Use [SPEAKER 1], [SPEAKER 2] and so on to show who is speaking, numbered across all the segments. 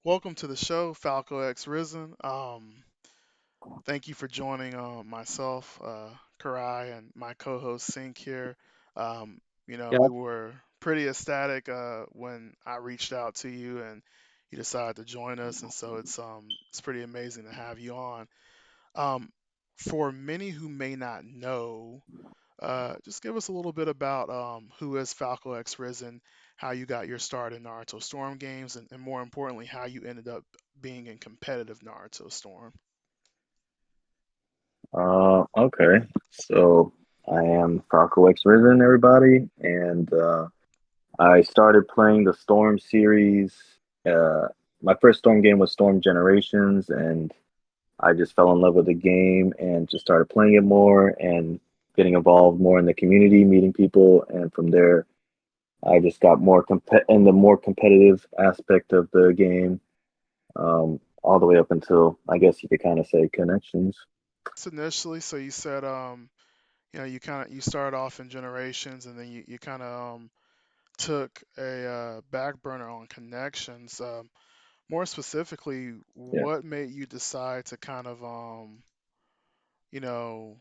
[SPEAKER 1] Welcome to the show, FalcoXRisen. Thank you for joining myself, Karai, and my co-host Sink here. We
[SPEAKER 2] Yep.
[SPEAKER 1] were pretty ecstatic when I reached out to you and you decided to join us, and so it's pretty amazing to have you on. Um, for many who may not know, just give us a little bit about who is Falco X Risen, how you got your start in Naruto Storm games, and more importantly, how you ended up being in competitive Naruto Storm.
[SPEAKER 2] Okay. So I am FalcoXRisen, everybody, and I started playing the Storm series. Uh, my first Storm game was Storm Generations, and I just fell in love with the game and just started playing it more and getting involved more in the community, meeting people, and from there, I just got more in the more competitive aspect of the game, all the way up until I guess you could kind of say connections.
[SPEAKER 1] So initially, so you said you started off in Generations, and then you kind of took a back burner on Connections. More specifically,
[SPEAKER 2] Yeah.
[SPEAKER 1] what made you decide to kind of you know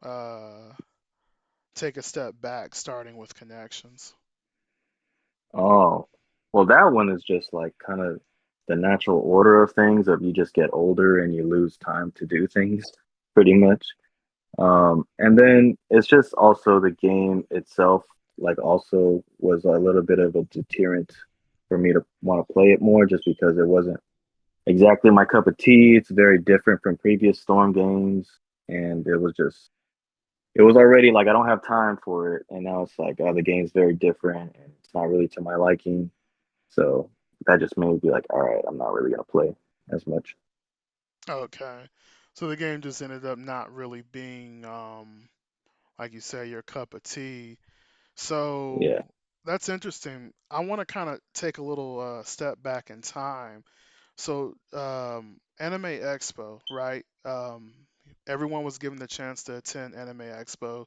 [SPEAKER 1] uh, take a step back, starting with Connections?
[SPEAKER 2] Oh, well, that one is just like kind of the natural order of things of you just get older and you lose time to do things pretty much. And then it's just also the game itself, like also was a little bit of a deterrent for me to want to play it more just because it wasn't exactly my cup of tea. It's very different from previous Storm games, and it was already like I don't have time for it, and now it's like the game's very different and it's not really to my liking. So that just made me be like, all right, I'm not really gonna play as much.
[SPEAKER 1] Okay. So the game just ended up not really being, like you say, your cup of tea.
[SPEAKER 2] Yeah.
[SPEAKER 1] So that's interesting. I want to kind of take a little step back in time. So, Anime Expo, right? Everyone was given the chance to attend Anime Expo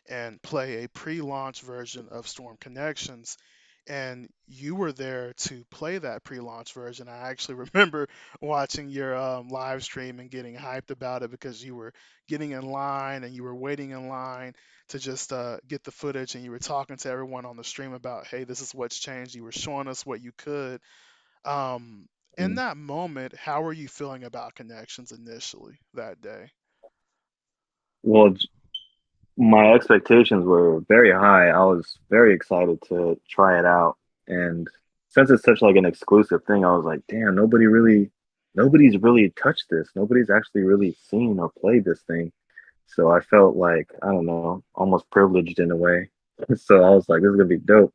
[SPEAKER 1] and play a pre-launch version of Storm Connections. And you were there to play that pre-launch version. I actually remember watching your live stream and getting hyped about it because you were getting in line and you were waiting in line to just get the footage, and you were talking to everyone on the stream about, hey, this is what's changed. You were showing us what you could. Um, in
[SPEAKER 2] Mm.
[SPEAKER 1] that moment, how were you feeling about Connections initially that day?
[SPEAKER 2] Well, my expectations were very high. I was very excited to try it out. And since it's such like an exclusive thing, I was like, damn, nobody's really touched this. Nobody's actually really seen or played this thing. So I felt like, I don't know, almost privileged in a way. So I was like, this is gonna be dope.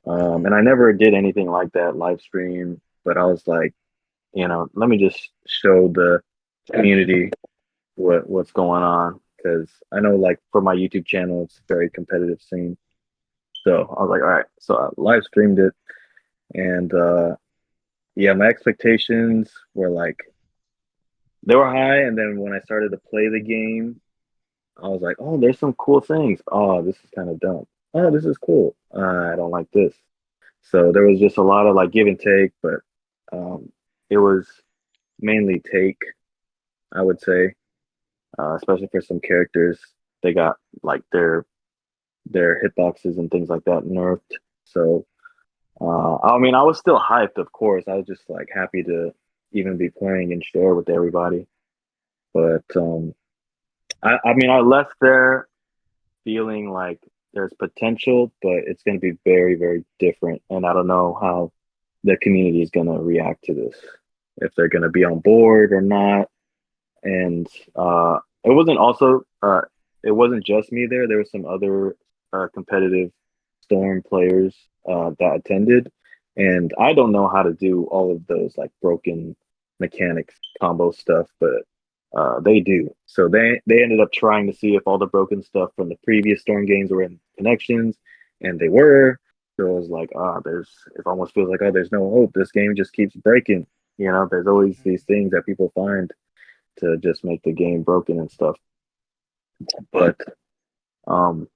[SPEAKER 1] Hmm.
[SPEAKER 2] And I never did anything like that live stream, but I was like, let me just show the community what's going on because I know like for my YouTube channel it's a very competitive scene. So I was like, all right, so I live streamed it, and yeah, my expectations were like they were high, and then when I started to play the game, I was like, oh, there's some cool things. Oh, this is kind of dumb. Oh, this is cool. I don't like this. So there was just a lot of like give and take, but it was mainly take, I would say, especially for some characters. They got like their hitboxes and things like that nerfed. So I mean, I was still hyped, of course. I was just like happy to even be playing and share with everybody. But I mean, I left there feeling like there's potential, but it's going to be very, very different. And I don't know how the community is going to react to this, if they're going to be on board or not. And it wasn't also it wasn't just me there. There were some other competitive Storm players that attended, and I don't know how to do all of those like broken mechanics combo stuff, but they do. So they ended up trying to see if all the broken stuff from the previous Storm games were in connections, and they were. So it was like, there's it almost feels like, oh, there's no hope. This game just keeps breaking. There's always these
[SPEAKER 1] Hmm.
[SPEAKER 2] things that people find to just make the game broken and stuff. But um,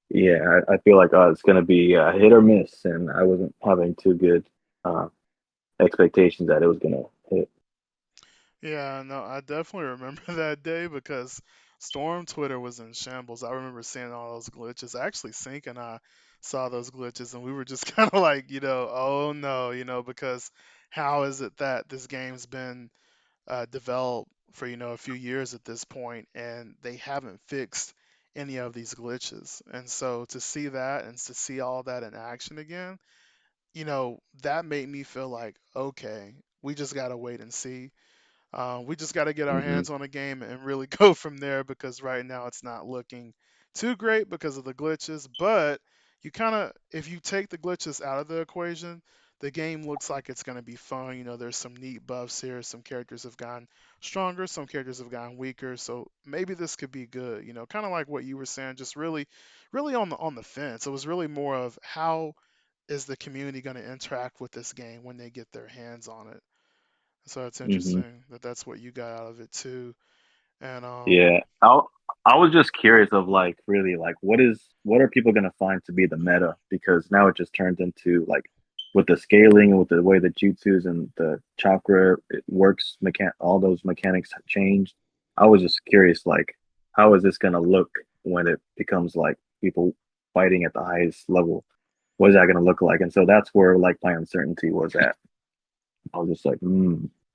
[SPEAKER 2] yeah, I feel like it's gonna be hit or miss, and I wasn't having too good uh, expectations that it was gonna hit.
[SPEAKER 1] Yeah, no, I definitely remember that day because Storm Twitter was in shambles. I remember seeing all those glitches. Actually, Sync and I saw those glitches, and we were just kind of like, oh no, because how is it that this game's been developed for, a few years at this point, and they haven't fixed any of these glitches? And so to see that and to see all that in action again, that made me feel like, okay, we just gotta wait and see. We just got to get our
[SPEAKER 2] Hmm.
[SPEAKER 1] hands on the game and really go from there because right now it's not looking too great because of the glitches. But you kind of, if you take the glitches out of the equation, the game looks like it's going to be fun. There's some neat buffs here. Some characters have gotten stronger, some characters have gotten weaker. So maybe this could be good. Kind of like what you were saying, just really, really on the fence. It was really more of how is the community going to interact with this game when they get their hands on it. So it's
[SPEAKER 2] Hmm.
[SPEAKER 1] interesting that that's what you got out of it too. And
[SPEAKER 2] Yeah, I was just curious of like really like what are people gonna find to be the meta because now it just turns into like with the scaling and with the way the jutsus and the chakra it works all those mechanics have changed. I was just curious like how is this gonna look when it becomes like people fighting at the highest level? What is that gonna look like? And so that's where like my uncertainty was at. I was just like,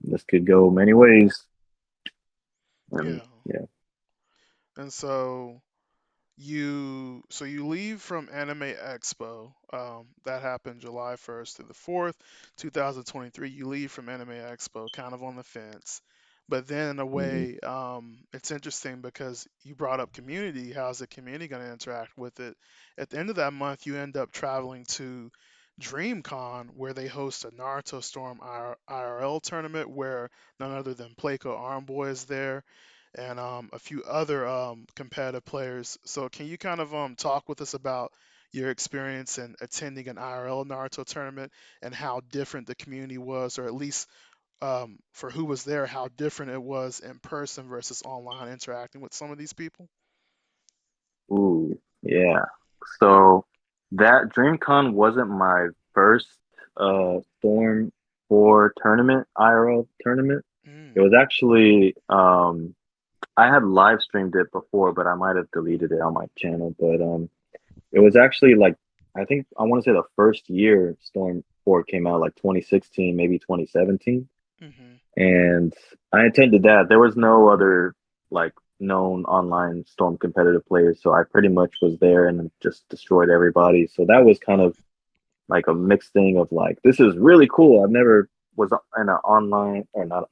[SPEAKER 2] this could go many ways. And
[SPEAKER 1] yeah,
[SPEAKER 2] yeah.
[SPEAKER 1] and so you leave from Anime Expo. That happened July 1st to the 4th, 2023. You leave from Anime Expo kind of on the fence. But then in a
[SPEAKER 2] Hmm.
[SPEAKER 1] way, it's interesting because you brought up community. How's the community going to interact with it? At the end of that month, you end up traveling to DreamCon, where they host a Naruto Storm IRL tournament where none other than Playco Armboy is there and a few other competitive players. So can you kind of talk with us about your experience in attending an IRL Naruto tournament and how different the community was, or at least for who was there, how different it was in person versus online interacting with some of these people?
[SPEAKER 2] Ooh, yeah. So that DreamCon wasn't my first Storm 4 tournament, IRL tournament. It
[SPEAKER 1] Mm,
[SPEAKER 2] was actually I had live streamed it before, but I might have deleted it on my channel. But it was actually like I think I want to say the first year Storm 4 came out, like 2016, maybe 2017.
[SPEAKER 1] mm-hmm,
[SPEAKER 2] And I attended that. There was no other like known online Storm competitive players, so I pretty much was there and just destroyed everybody. So that was kind of like a mixed thing of like this is really cool. I've never was in an online or not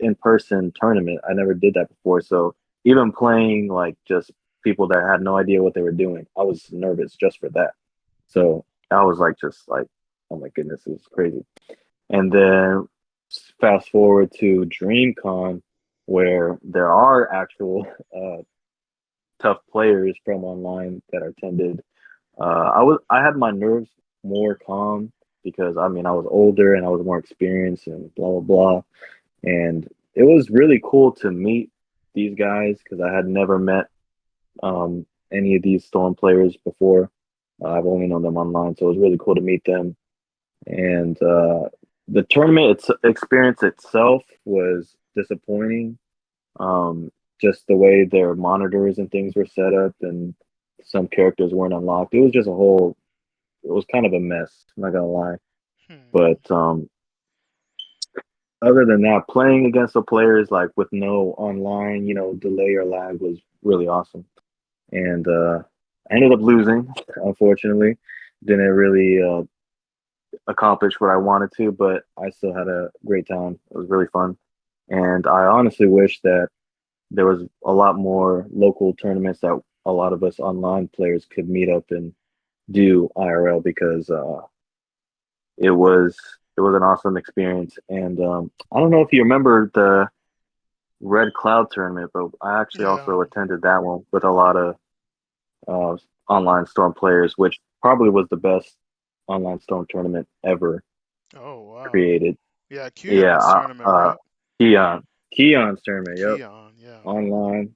[SPEAKER 2] in person tournament. I never did that before. So even playing like just people that had no idea what they were doing, I was nervous just for that. So I was like just like, oh my goodness, this is crazy. And then fast forward to DreamCon, where there are actual tough players from online that attended. I had my nerves more calm because I mean I was older and I was more experienced and blah blah blah. And it was really cool to meet these guys because I had never met any of these Storm players before. I've only known them online, so it was really cool to meet them. And the experience itself was disappointing. Um, just the way their monitors and things were set up, and some characters weren't unlocked. It was just a whole. It was kind of a mess. I'm not gonna lie.
[SPEAKER 1] hmm,
[SPEAKER 2] But other than that, playing against the players like with no online, delay or lag was really awesome. And I ended up losing, unfortunately. Didn't really accomplish what I wanted to, but I still had a great time. It was really fun. And I honestly wish that there was a lot more local tournaments that a lot of us online players could meet up and do IRL because it was an awesome experience. And I don't know if you remember the Red Cloud tournament, but I actually
[SPEAKER 1] yeah.
[SPEAKER 2] also attended that one with a lot of uh, online Storm players, which probably was the best online Storm tournament ever
[SPEAKER 1] Oh wow.
[SPEAKER 2] created.
[SPEAKER 1] Yeah,
[SPEAKER 2] Yeah,
[SPEAKER 1] Kuyon's tournament, right?
[SPEAKER 2] Keon, Keon's tournament. Yep,
[SPEAKER 1] Keon, yeah.
[SPEAKER 2] online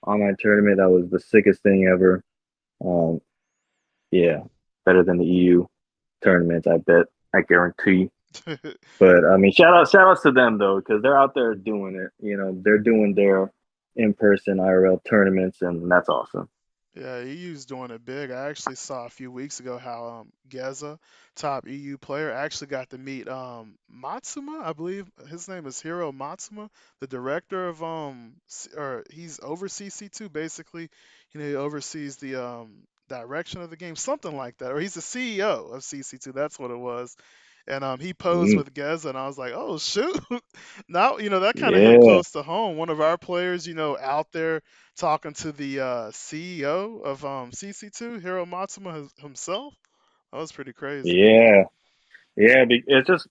[SPEAKER 2] online tournament. That was the sickest thing ever. Um, yeah, better than the EU tournaments. I bet. I guarantee. But I mean, shout outs to them though, because they're out there doing it. You know, they're doing their in person IRL tournaments, and that's awesome.
[SPEAKER 1] Yeah, EU's doing it big. I actually saw a few weeks ago how Geza, top EU player, actually got to meet Matsuma. I believe his name is Hiro Matsuma, the director of or he's over CC2 basically. He oversees the direction of the game, something like that, or he's the CEO of CC2. That's what it was. And he posed
[SPEAKER 2] Mm,
[SPEAKER 1] with Geza, and I was like, oh shoot! Now that kind of hit
[SPEAKER 2] yeah,
[SPEAKER 1] close to home. One of our players, out there talking to the CEO of CC2, Hiro Matsuma himself. That was pretty crazy.
[SPEAKER 2] yeah, yeah. It's just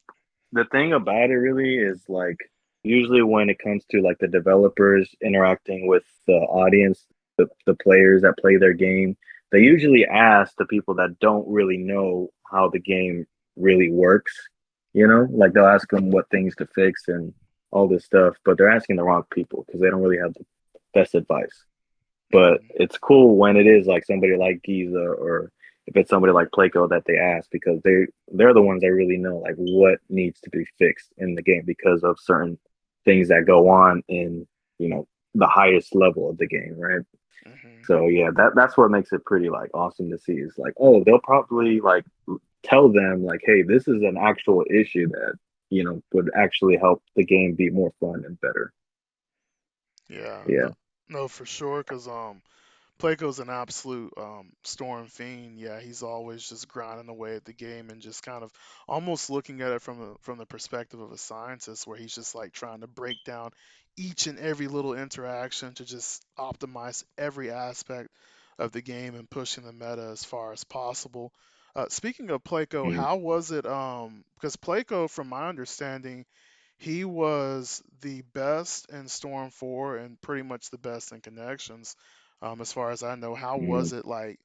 [SPEAKER 2] the thing about it really is like usually when it comes to like the developers interacting with the audience, the players that play their game, they usually ask the people that don't really know how the game really works. You know, like they'll ask them what things to fix and all this stuff, but they're asking the wrong people because they don't really have the best advice. But
[SPEAKER 1] Hmm.
[SPEAKER 2] it's cool when it is like somebody like Giza or if it's somebody like Placo that they ask because they're the ones that really know like what needs to be fixed in the game because of certain things that go on in you know the highest level of the game, right?
[SPEAKER 1] Hmm.
[SPEAKER 2] So yeah, that's what makes it pretty like awesome to see. Is like, oh, they'll probably like tell them like, hey, this is an actual issue that would actually help the game be more fun and better.
[SPEAKER 1] Yeah,
[SPEAKER 2] Yeah.
[SPEAKER 1] no, no, for sure. Because Plako's an absolute storm fiend. Yeah, he's always just grinding away at the game and just kind of almost looking at it from the perspective of a scientist, where he's just like trying to break down each and every little interaction to just optimize every aspect of the game and pushing the meta as far as possible. Speaking of Plako,
[SPEAKER 2] Mm-hmm.
[SPEAKER 1] how was it? Because Plako, from my understanding, he was the best in Storm 4 and pretty much the best in connections, as far as I know. How was it like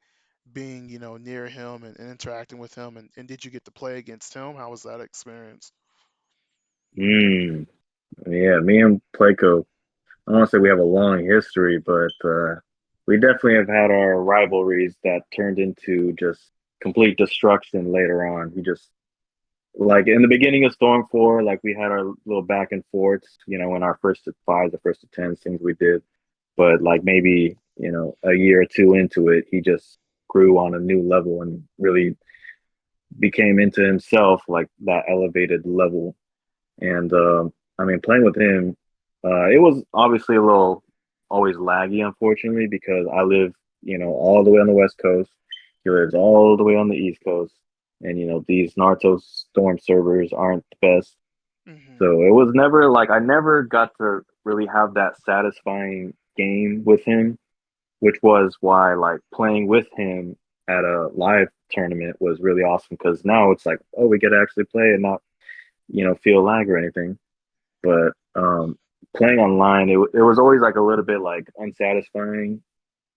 [SPEAKER 1] being, near him and interacting with him? And did you get to play against him? How was that experience?
[SPEAKER 2] Mm. Yeah, me and Placo, I don't want to say we have a long history, but we definitely have had our rivalries that turned into just complete destruction later on. He just like in the beginning of Storm 4, like we had our little back and forths, in our first to five, the first to tens, things we did. But like maybe, a year or two into it, he just grew on a new level and really became into himself, like that elevated level. And I mean, playing with him, it was obviously a little always laggy, unfortunately, because I live, all the way on the West Coast. He lives all the way on the East Coast. And, these Naruto Storm servers aren't the best.
[SPEAKER 1] Hmm.
[SPEAKER 2] So it was never like I never got to really have that satisfying game with him, which was why like playing with him at a live tournament was really awesome because now it's like, oh, we get to actually play and not, feel lag or anything. But playing online, it was always like a little bit like unsatisfying.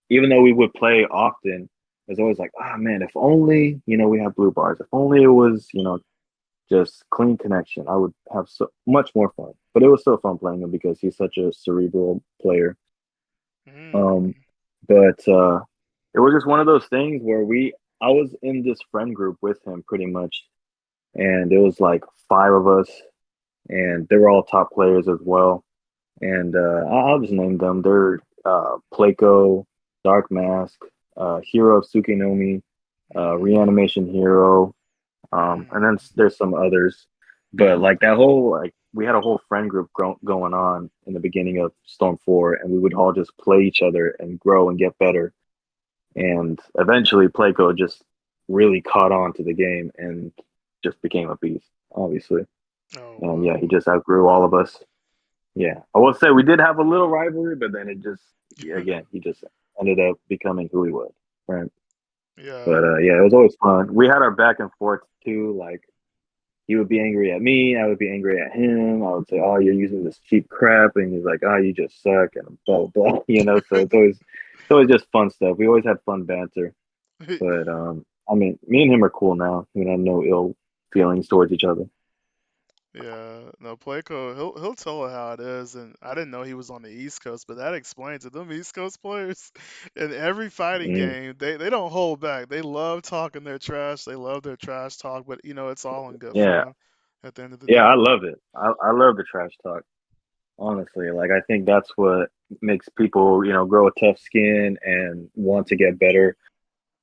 [SPEAKER 2] Even though we would play often, it's always like, ah, man, if only we have blue bars. If only it was just clean connection, I would have so much more fun. But it was still fun playing him because he's such a cerebral player. Um,
[SPEAKER 1] Hmm.
[SPEAKER 2] but it was just one of those things where I was in this friend group with him pretty much, and it was like five of us, and they were all top players as well. And I'll just name them. They're Placo, Dark Mask, Hero of Tsukinomi,
[SPEAKER 1] Hmm.
[SPEAKER 2] Reanimation Hero, and then
[SPEAKER 1] Hmm.
[SPEAKER 2] there's some others. But like that whole like we had a whole friend group going on in the beginning of Storm 4, and we would all just play each other and grow and get better. And eventually, Placo just really caught on to the game and just became a beast, obviously.
[SPEAKER 1] Oh
[SPEAKER 2] And yeah, he
[SPEAKER 1] wow.
[SPEAKER 2] just outgrew all of us. Yeah, I will say we did have a little rivalry, but then it just again he just ended up becoming who he was, right? But
[SPEAKER 1] Yeah.
[SPEAKER 2] yeah, it was always fun. We had our back and forth too. Like he would be angry at me, I would be angry at him. I would say, "Oh, you're using this cheap crap," and he's like, "Oh, you just suck," and blah blah blah. So it's always just fun stuff. We always had fun banter. But I mean, me and him are cool now. We have no ill feelings towards each other.
[SPEAKER 1] Yeah, no, Playco, he'll tell it how it is, and I didn't know he was on the East Coast, but that explains it. Them East Coast players, in every fighting
[SPEAKER 2] Mm,
[SPEAKER 1] game, they don't hold back. They love talking their trash. They love their trash talk, but it's all in good
[SPEAKER 2] yeah,
[SPEAKER 1] fun. at the end of the
[SPEAKER 2] Yeah,
[SPEAKER 1] day.
[SPEAKER 2] I love it. I love the trash talk. Honestly, like I think that's what makes people, grow a tough skin and want to get better.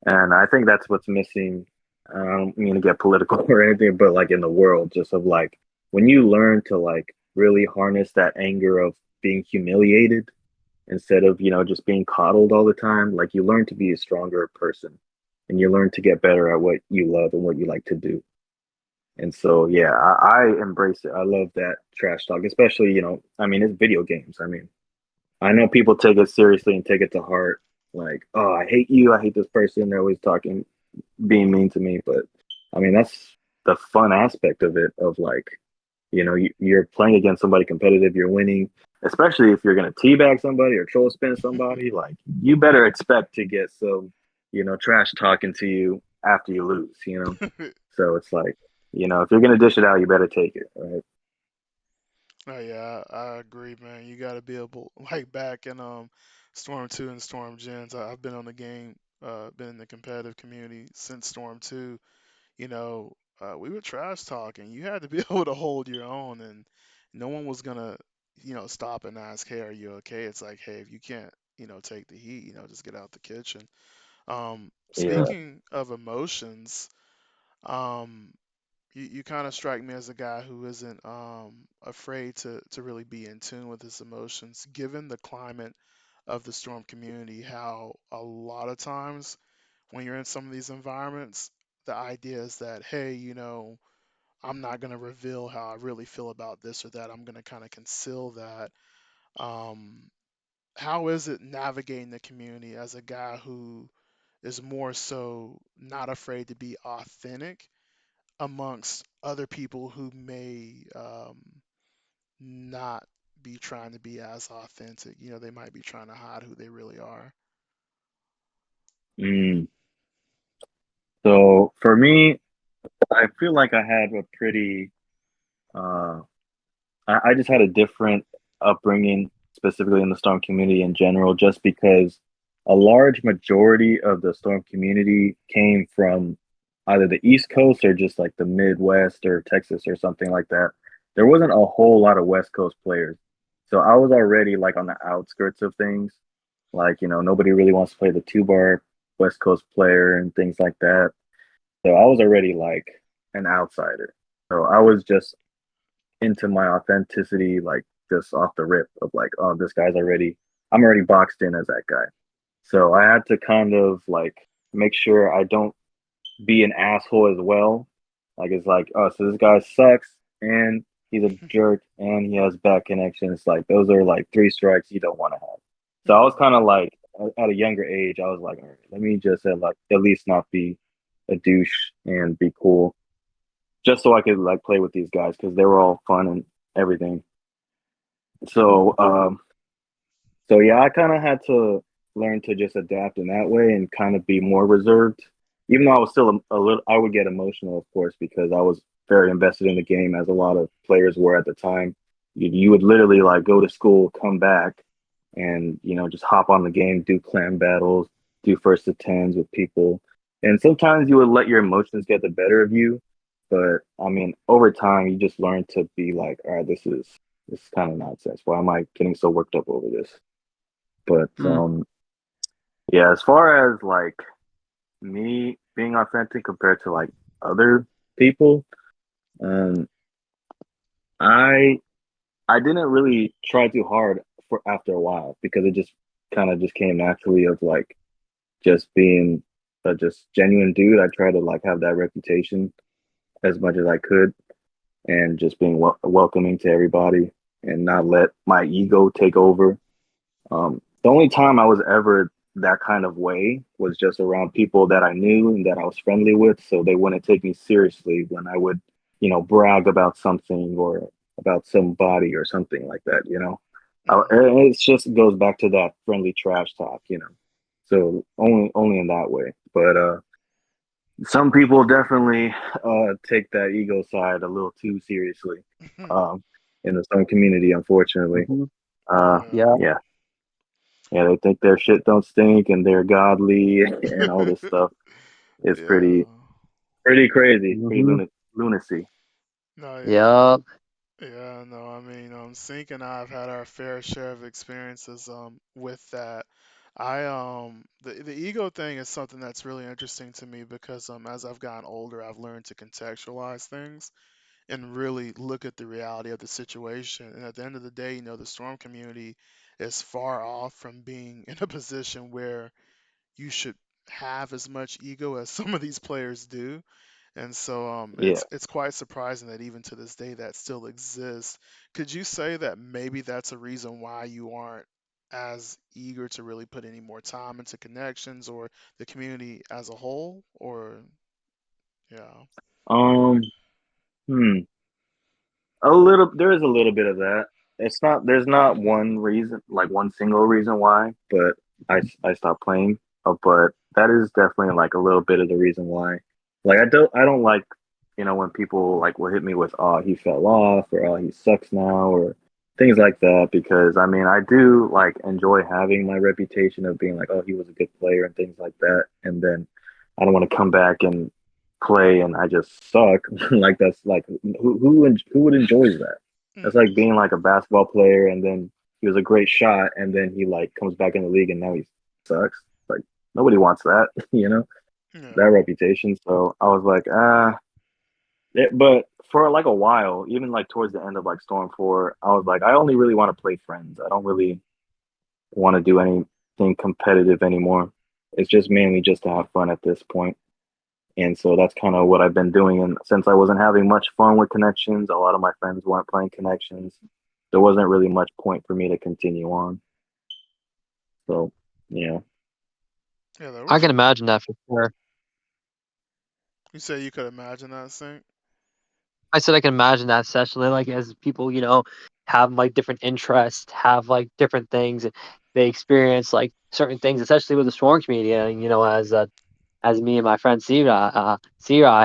[SPEAKER 2] And I think that's what's missing. I don't mean to get political or anything, but like in the world, just of like when you learn to like really harness that anger of being humiliated instead of, just being coddled all the time, like you learn to be a stronger person and you learn to get better at what you love and what you like to do. And so, yeah, I embrace it. I love that trash talk, especially, I mean, it's video games. I mean, I know people take it seriously and take it to heart. Like, oh, I hate you. I hate this person. They're always talking, being mean to me. But I mean, that's the fun aspect of it, of like, you're playing against somebody competitive, you're winning, especially if you're going to teabag somebody or troll spin somebody. Like, you better expect to get some, trash talking to you after you lose. So it's like, if you're going to dish it out, you better take it. Right.
[SPEAKER 1] Oh yeah, I agree, man. You got to be able, like back in Storm 2 and Storm Gens. I've been on the game, been in the competitive community since Storm 2. We were trash talking. You had to be able to hold your own, and no one was gonna, stop and ask, "Hey, are you okay?" It's like, "Hey, if you can't, take the heat, just get out the kitchen."
[SPEAKER 2] Yeah.
[SPEAKER 1] Speaking of emotions, um, you kind of strike me as a guy who isn't afraid to really be in tune with his emotions, given the climate of the Storm community. How a lot of times when you're in some of these environments, the idea is that, hey, I'm not going to reveal how I really feel about this or that. I'm going to kind of conceal that. Um, how is it navigating the community as a guy who is more so not afraid to be authentic amongst other people who may not be trying to be as authentic? They might be trying to hide who they really are.
[SPEAKER 2] Mm. So for me, I feel like I had a pretty uh, I just had a different upbringing, specifically in the Storm community in general, just because a large majority of the Storm community came from either the East Coast or just like the Midwest or Texas or something like that. There wasn't a whole lot of West Coast players. So I was already like on the outskirts of things. Like, nobody really wants to play the two bar West Coast player and things like that. So I was already like an outsider. So I was just into my authenticity, like just off the rip of like, oh, I'm already boxed in as that guy. So I had to kind of like make sure I don't be an asshole as well. Like it's like, oh, so this guy sucks and he's a jerk and he has bad connections. Like those are like three strikes you don't want to have. So I was kind of like at a younger age, I was like, all right, let me just like at least not be a douche and be cool, just so I could like play with these guys because they were all fun and everything. So, so yeah, I kind of had to learn to just adapt in that way and kind of be more reserved. Even though I was still a little, I would get emotional, of course, because I was very invested in the game, as a lot of players were at the time. You would literally like go to school, come back, and just hop on the game, do clan battles, do first to tens with people, and sometimes you would let your emotions get the better of you. But I mean, over time, you just learn to be like, all right, this is kind of nonsense. Why am I getting so worked up over this? But
[SPEAKER 3] Mm.
[SPEAKER 2] yeah, as far as like me being authentic compared to like other people, um, I I didn't really try too hard for after a while because it just kind of just came naturally of like just being a just genuine dude. I try to like have that reputation as much as I could and just being welcoming to everybody and not let my ego take over. The only time I was ever that kind of way was just around people that I knew and that I was friendly with, so they wouldn't take me seriously when I would, brag about something or about somebody or something like that.
[SPEAKER 1] Hmm.
[SPEAKER 2] And it just goes back to that friendly trash talk. So only in that way. But some people definitely take that ego side a little too seriously um, in the some community, unfortunately.
[SPEAKER 3] Hmm.
[SPEAKER 2] Uh,
[SPEAKER 1] Yeah.
[SPEAKER 3] Yeah.
[SPEAKER 2] yeah, yeah, they think their shit don't stink and they're godly and all this stuff. It's
[SPEAKER 1] Yeah.
[SPEAKER 2] pretty crazy, pretty
[SPEAKER 3] Hmm.
[SPEAKER 2] lunacy.
[SPEAKER 1] No, yeah.
[SPEAKER 3] Yep.
[SPEAKER 1] Yeah, no, I mean, Sync and I have had our fair share of experiences with that. The ego thing is something that's really interesting to me because as I've gotten older, I've learned to contextualize things and really look at the reality of the situation. And at the end of the day, the Storm community is far off from being in a position where you should have as much ego as some of these players do. And so
[SPEAKER 2] Yeah.
[SPEAKER 1] it's quite surprising that even to this day that still exists. Could you say that maybe that's a reason why you aren't as eager to really put any more time into connections or the community as a whole? Or yeah.
[SPEAKER 2] Um. Hmm. A little. There is a little bit of that. It's not. There's not one reason, like one single reason why, but I stopped playing. But that is definitely like a little bit of the reason why. Like I don't like when people like will hit me with oh he fell off or oh he sucks now or things like that because I mean I do like enjoy having my reputation of being like oh he was a good player and things like that and then I don't want to come back and play and I just suck. Like that's like who would enjoy that? That's like
[SPEAKER 1] Hmm.
[SPEAKER 2] being like a basketball player and then he was a great shot and then he like comes back in the league and now he sucks. Like nobody wants that,
[SPEAKER 1] Yeah.
[SPEAKER 2] that reputation. So I was like, but for like a while, even like towards the end of like Storm 4, I was like, I only really want to play friends. I don't really want to do anything competitive anymore. It's just mainly just to have fun at this point. And so that's kind of what I've been doing. And since I wasn't having much fun with connections, a lot of my friends weren't playing connections. There wasn't really much point for me to continue on. So, yeah.
[SPEAKER 1] Yeah, there
[SPEAKER 3] I
[SPEAKER 1] was
[SPEAKER 3] can imagine that for sure.
[SPEAKER 1] you say you could imagine that sync?
[SPEAKER 3] I said I can imagine that, especially like as people, have like different interests, have like different things, and they experience like certain things, especially with the Storm community. And as me and my friend Sira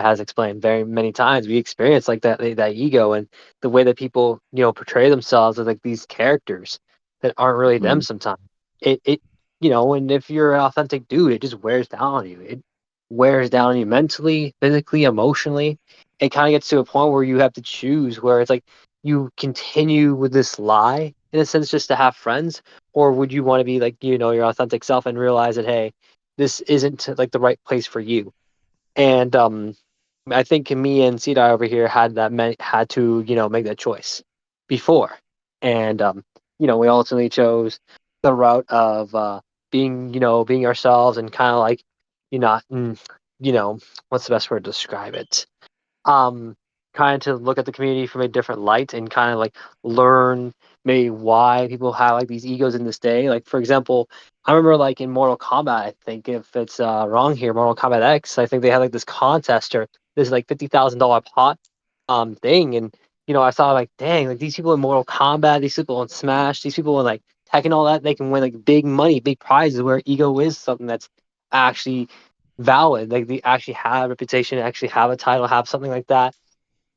[SPEAKER 3] has explained very many times, we experience like that ego and the way that people portray themselves as like these characters that aren't really them
[SPEAKER 2] Mhm.
[SPEAKER 3] sometimes. And if you're an authentic dude, it just wears down on you. It wears down on you mentally, physically, emotionally. It kind of gets to a point where you have to choose where it's like you continue with this lie in a sense just to have friends, or would you want to be like your authentic self and realize that hey, this isn't like the right place for you. And I think me and Cedar over here had to make that choice before, and we ultimately chose the route of being ourselves and kind of like you know mm, you know what's the best word to describe it, um kind of to look at the community from a different light and kind of like learn maybe why people have like these egos in this day. Like for example, I remember like in Mortal Kombat, I think if it's wrong here, Mortal Kombat X, I think they had like this contest or this like $50,000 pot thing, and I saw like dang, like these people in Mortal Kombat, these people in Smash, these people in like Tekken, all that, they can win like big money, big prizes, where ego is something that's actually valid. Like they actually have a reputation, actually have a title, have something like that,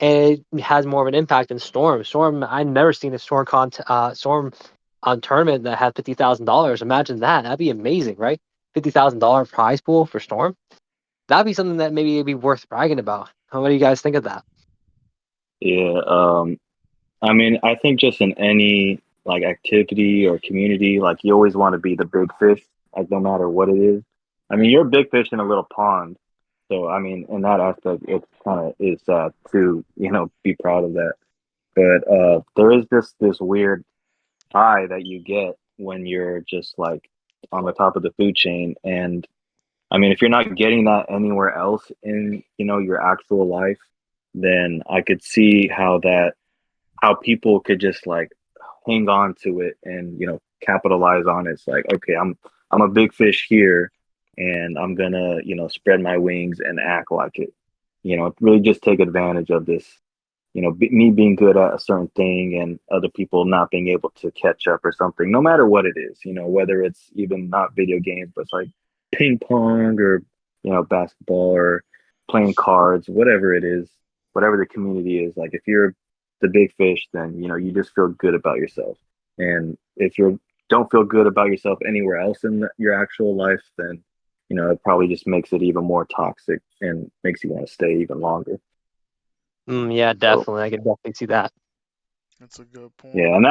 [SPEAKER 3] and it has more of an impact than Storm. Storm, I've never seen a Storm on tournament that had $50,000. Imagine that. That'd be amazing, right? $50,000 prize pool for Storm. That'd be something that maybe it'd be worth bragging about. What do you guys think of that?
[SPEAKER 2] Yeah. I mean, I think just in any like activity or community, like you always want to be the big fish, like no matter what it is. I mean, you're a big fish in a little pond. So, I mean, in that aspect, it's kind of is to, be proud of that. But there is this weird high that you get when you're just like on the top of the food chain. And I mean, if you're not getting that anywhere else in, your actual life, then I could see how people could just like hang on to it and capitalize on it. It's like okay, I'm a big fish here, and I'm gonna spread my wings and act like it. Really just take advantage of this. Me being good at a certain thing and other people not being able to catch up or something. No matter what it is, whether it's even not video games, but it's like ping pong or basketball or playing cards, whatever it is, whatever the community is. Like if you're the big fish, then you just feel good about yourself. And if you don't feel good about yourself anywhere else in your actual life, then it probably just makes it even more toxic and makes you want to stay even longer.
[SPEAKER 3] Yeah,
[SPEAKER 2] So
[SPEAKER 3] definitely. I can definitely see that.
[SPEAKER 1] That's a good
[SPEAKER 2] yeah,
[SPEAKER 1] point.
[SPEAKER 2] and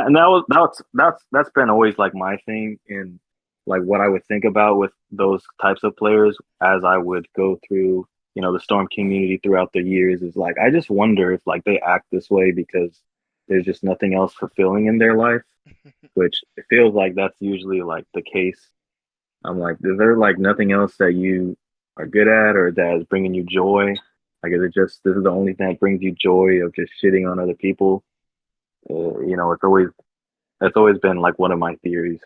[SPEAKER 2] that's been always like my thing in like what I would think about with those types of players as I would go through, the Storm community throughout the years is like I just wonder if like they act this way because there's just nothing else fulfilling in their life, which it feels like that's usually like the case. I'm like, is there like nothing else that you are good at or that is bringing you joy? Like, is it just this is the only thing that brings you joy of just shitting on other people? It's always that's always been like one of my theories.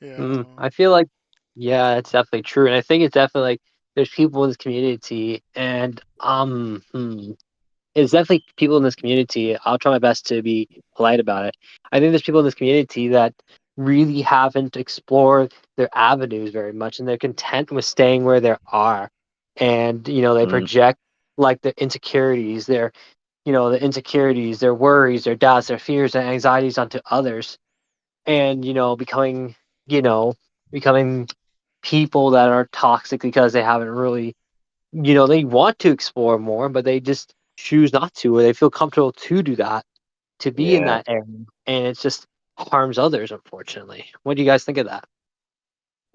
[SPEAKER 1] Yeah.
[SPEAKER 3] I feel like, yeah, it's definitely true, and I think it's definitely like there's people in this community, and it's definitely people in this community. I'll try my best to be polite about it. I think there's people in this community that really haven't explored their avenues very much, and they're content with staying where they are, and they
[SPEAKER 2] Mm,
[SPEAKER 3] project like the insecurities, their worries, their doubts, their fears, and anxieties onto others, and you know becoming people that are toxic because they haven't really, they want to explore more, but they just choose not to, or they feel comfortable to do that, to be in
[SPEAKER 2] yeah,
[SPEAKER 3] that area, and it just harms others, unfortunately. What do you guys think of that?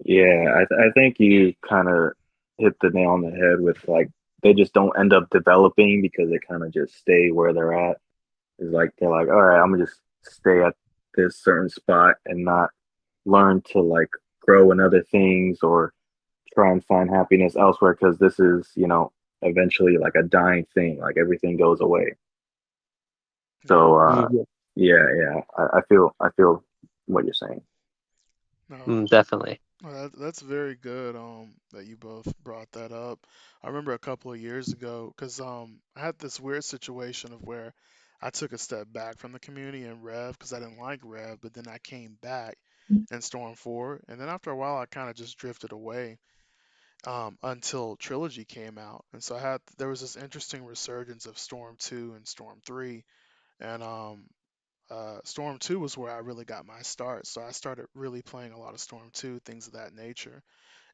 [SPEAKER 2] yeah. I think you kind of hit the nail on the head with like they just don't end up developing because they kind of just stay where they're at. It's like they're like, all right, I'm gonna just stay at this certain spot and not learn to like grow in other things or try and find happiness elsewhere because this is, eventually like a dying thing. Like everything goes away. So
[SPEAKER 1] Yeah.
[SPEAKER 3] Mm,
[SPEAKER 2] yeah, yeah. I feel what you're saying.
[SPEAKER 1] No.
[SPEAKER 3] definitely.
[SPEAKER 1] That's very good. That you both brought that up. I remember a couple of years ago, because I had this weird situation of where I took a step back from the community in Rev because I didn't like Rev, but then I came back in Storm 4, and then after a while I kind of just drifted away until Trilogy came out, and so there was this interesting resurgence of Storm 2 and Storm 3, and Storm 2 was where I really got my start. So I started really playing a lot of Storm 2, things of that nature.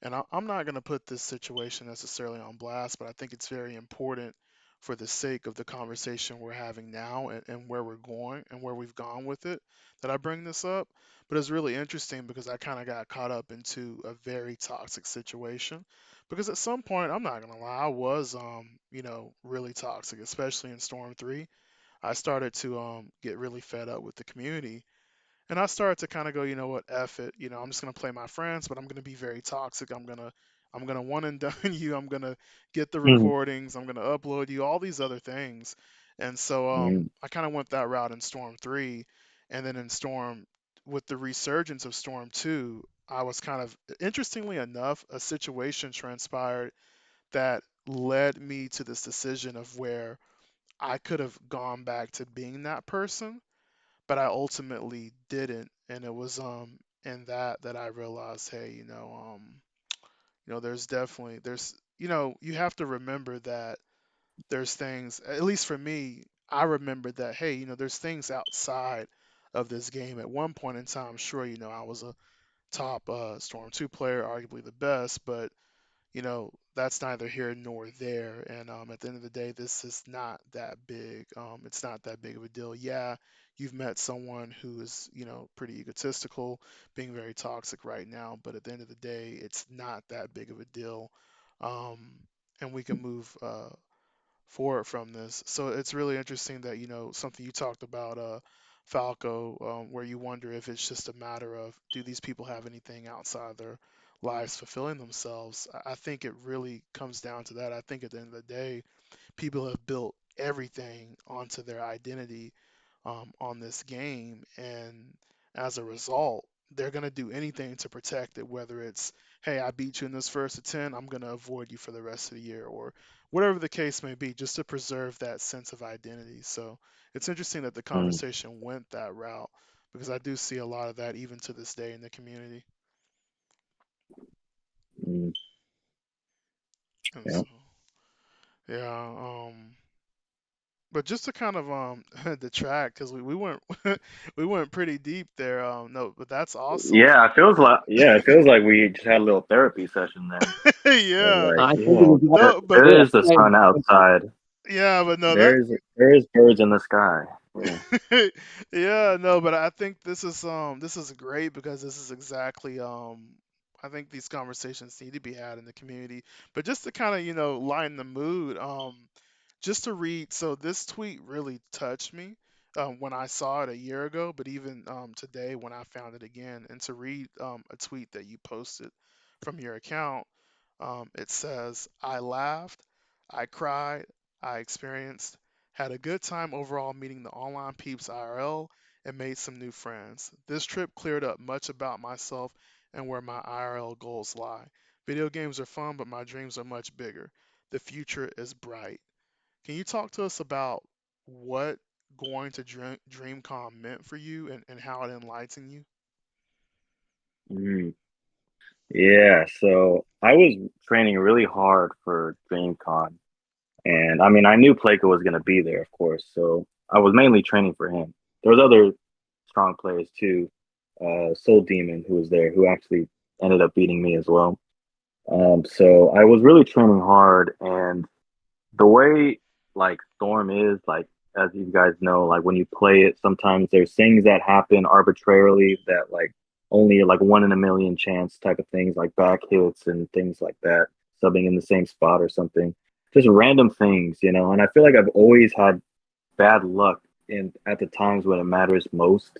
[SPEAKER 1] And I'm not going to put this situation necessarily on blast, but I think it's very important for the sake of the conversation we're having now and where we're going and where we've gone with it that I bring this up. But it's really interesting because I kind of got caught up into a very toxic situation. Because at some point, I'm not going to lie, I was, really toxic, especially in Storm 3. I started to get really fed up with the community, and I started to kind of go, you know what, F it. I'm just gonna play my friends, but I'm gonna be very toxic. I'm gonna one and done you. I'm gonna get the
[SPEAKER 3] Mm,
[SPEAKER 1] recordings. I'm gonna upload you. All these other things. And so
[SPEAKER 2] Mm,
[SPEAKER 1] I kind of went that route in Storm 3, and then in Storm, with the resurgence of Storm 2, I was kind of, interestingly enough, a situation transpired that led me to this decision of where I could have gone back to being that person, but I ultimately didn't. And it was in that I realized, hey, you have to remember that there's things, at least for me, I remember that, hey, there's things outside of this game. At one point in time, sure, I was a top Storm 2 player, arguably the best, but that's neither here nor there. And at the end of the day, this is not that big. It's not that big of a deal. Yeah, you've met someone who is, pretty egotistical, being very toxic right now, but at the end of the day, it's not that big of a deal. Um, and we can move forward from this. So it's really interesting that, something you talked about, Falco, where you wonder if it's just a matter of do these people have anything outside their lives fulfilling themselves. I think it really comes down to that. I think at the end of the day, people have built everything onto their identity on this game, and as a result, they're gonna do anything to protect it. Whether it's, hey, I beat you in this first of 10, I'm gonna avoid you for the rest of the year, or whatever the case may be, just to preserve that sense of identity. So it's interesting that the
[SPEAKER 2] mm,
[SPEAKER 1] conversation went that route because I do see a lot of that even to this day in the community.
[SPEAKER 2] mm,
[SPEAKER 1] And
[SPEAKER 2] yeah.
[SPEAKER 1] so, yeah, but just to kind of detract because we went we went pretty deep there. No, but that's awesome.
[SPEAKER 2] Yeah, it feels like we just had a little therapy session there. It was
[SPEAKER 1] Yeah.
[SPEAKER 2] like,
[SPEAKER 3] I think it
[SPEAKER 2] yeah,
[SPEAKER 3] was
[SPEAKER 1] No, but
[SPEAKER 2] there
[SPEAKER 3] good.
[SPEAKER 2] is the sun outside.
[SPEAKER 1] Yeah, but no, that
[SPEAKER 2] There is birds in the sky. Yeah.
[SPEAKER 1] yeah, no, but I think this is great because this is exactly I think these conversations need to be had in the community. But just to kind of, lighten the mood, just to read, so this tweet really touched me when I saw it a year ago, but even today when I found it again, and to read a tweet that you posted from your account, it says, I laughed, I cried, I experienced, had a good time overall meeting the online peeps IRL, and made some new friends. This trip cleared up much about myself and where my IRL goals lie. Video games are fun, but my dreams are much bigger. The future is bright. Can you talk to us about what going to DreamCon meant for you and how it enlightened you?
[SPEAKER 2] Mm. Yeah. So I was training really hard for DreamCon, and I mean, I knew Playco was gonna be there, of course. So I was mainly training for him. There was other strong players too. Soul Demon, who was there, who actually ended up beating me as well. So I was really training hard, and the way like Storm is, like as you guys know, like when you play it, sometimes there's things that happen arbitrarily that like only like 1 in a million chance type of things, like back hits and things like that, subbing in the same spot or something. Just random things, you know. And I feel like I've always had bad luck in at the times when it matters most.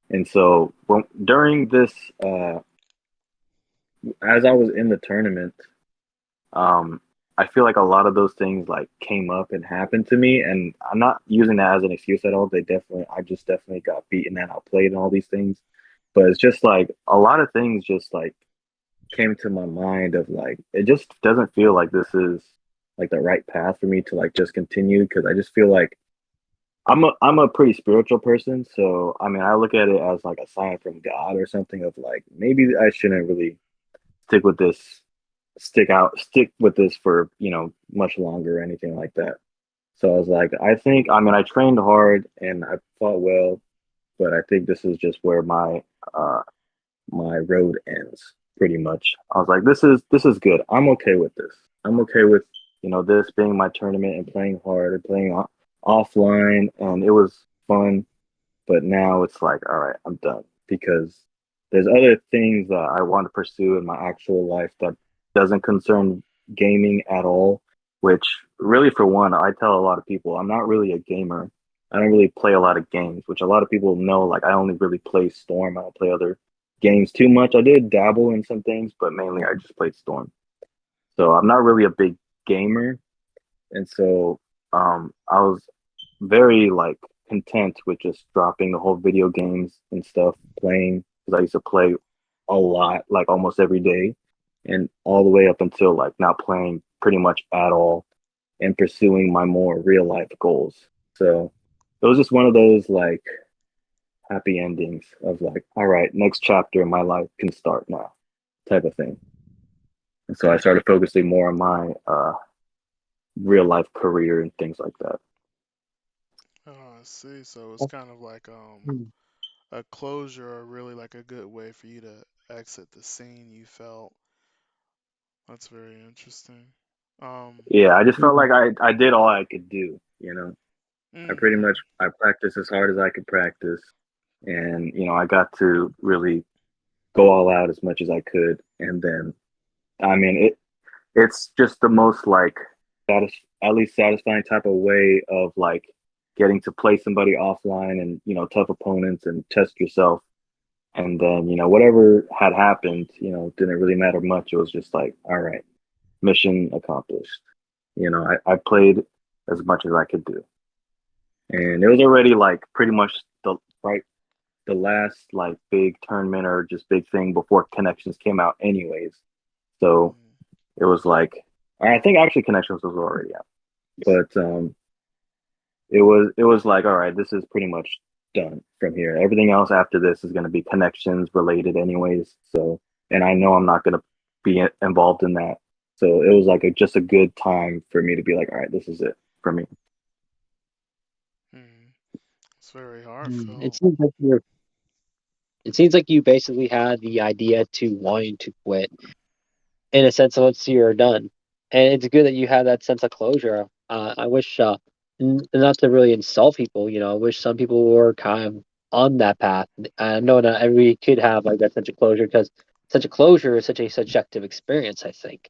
[SPEAKER 2] And so during this, as I was in the tournament, um, I feel like a lot of those things like came up and happened to me, and I'm not using that as an excuse at all. I just definitely got beaten and outplayed and all these things. But it's just like a lot of things just like came to my mind of like it just doesn't feel like this is like the right path for me to like just continue because I just feel like I'm a pretty spiritual person, so I mean I look at it as like a sign from God or something of like maybe I shouldn't really stick with this stick with this for much longer or anything like that. So I was like, I mean I trained hard and I fought well, but I think this is just where uh my road ends pretty much. I was like, this is good. I'm okay with this. I'm okay with this being my tournament and playing hard and playing offline, and it was fun. But now it's like, all right, I'm done because there's other things that I want to pursue in my actual life that doesn't concern gaming at all. Which really, for one, I tell a lot of people I'm not really a gamer. I don't really play a lot of games, which a lot of people know. Like I only really play Storm. I don't play other games too much. I did dabble in some things, but mainly I just played Storm. So I'm not really a big gamer, and so I was very like content with just dropping the whole video games and stuff, playing because I used to play a lot, like almost every day, and all the way up until like not playing pretty much at all and pursuing my more real life goals. So it was just one of those like happy endings of like, all right, next chapter in my life can start now, type of thing. And so I started focusing more on my real life career and things like that.
[SPEAKER 1] Oh, I see. So it's kind of like a closure, or really like a good way for you to exit the scene you felt. That's very interesting. Um,
[SPEAKER 2] Yeah, I just felt like I did all I could do, you know. I pretty
[SPEAKER 1] mm-hmm.
[SPEAKER 2] much I practiced as hard as I could practice, and I got to really go all out as much as I could. And then I mean it's just the most like satis at least satisfying type of way of like getting to play somebody offline and tough opponents and test yourself. And then whatever had happened, didn't really matter much. It was just like, all right, mission accomplished. I played as much as I could do. And it was already like pretty much the last like big tournament or just big thing before connections came out anyways. So
[SPEAKER 1] Mm-hmm.
[SPEAKER 2] it was like I think actually connections was already out. But it was like, all right, this is pretty much done from here. Everything else after this is gonna be connections related anyways. So and I know I'm not gonna be involved in that. So it was like just a good time for me to be like, all right, this is it for me.
[SPEAKER 1] Mm-hmm. It's very
[SPEAKER 3] It
[SPEAKER 1] heartfelt.
[SPEAKER 3] seems like you basically had the idea to wanting to quit in a sense once you're done, and it's good that you have that sense of closure. I wish, not to really insult people, I wish some people were kind of on that path. I know not every kid have like that sense of closure because such a closure is such a subjective experience. I think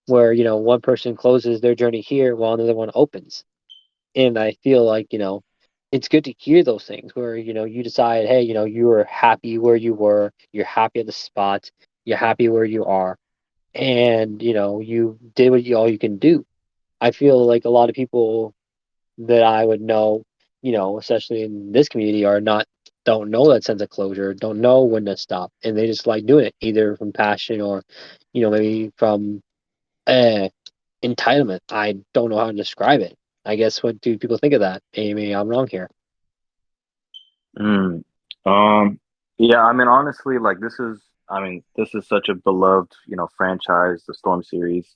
[SPEAKER 3] where one person closes their journey here while another one opens, and I feel like it's good to hear those things where you decide, hey, you were happy where you were, you're happy at the spot, you're happy where you are, and you did all you can do. I feel like a lot of people that I would know, especially in this community, are not don't know that sense of closure, don't know when to stop, and they just like doing it either from passion or, maybe from uh, entitlement. I don't know how to describe it. I guess what do people think of that? Maybe I'm wrong here.
[SPEAKER 2] Mm. Um, yeah, I mean, honestly, like this is such a beloved, franchise, the Storm series.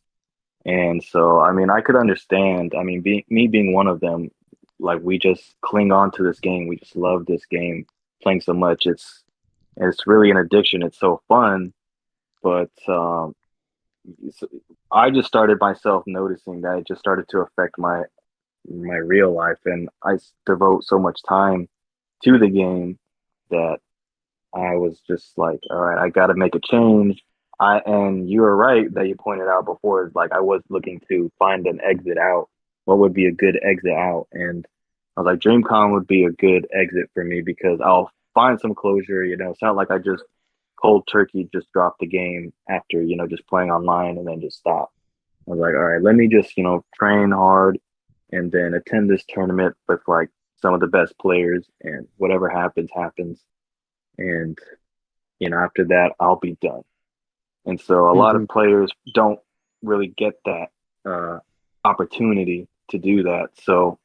[SPEAKER 2] And so, I mean, I could understand. I mean, being one of them, like we just cling on to this game. We just love this game playing so much. It's really an addiction. It's so fun, but s- I just started myself noticing that it just started to affect my real life, and devote so much time to the game that I was just like, all right, I got to make a change. And you were right that you pointed out before, like I was looking to find an exit out. What would be a good exit out? And I was like, DreamCon would be a good exit for me because I'll find some closure. It's not like I just cold turkey just dropped the game after, just playing online and then just stop. I was like, all right, let me just, train hard and then attend this tournament with like some of the best players, and whatever happens, happens. And after that, I'll be done. And so a lot
[SPEAKER 3] Hmm.
[SPEAKER 2] of players don't really get that uh, opportunity to do that. So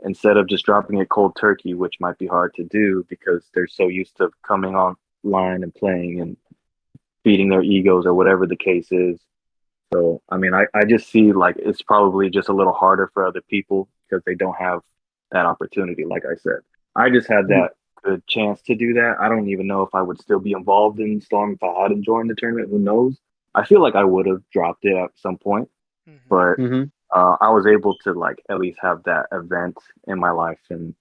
[SPEAKER 2] instead of just dropping it cold turkey, which might be hard to do because they're so used to coming online and playing and feeding their egos or whatever the case is. So, I mean, I just see like it's probably just a little harder for other people because they don't have that opportunity. Like I said, I just had that good chance to do that. I don't even know if I would still be involved in Storm if I hadn't joined the tournament. Who knows? I feel like I would have dropped it at some point,
[SPEAKER 1] Hmm.
[SPEAKER 2] but
[SPEAKER 3] Hmm.
[SPEAKER 2] I was able to like at least have that event in my life and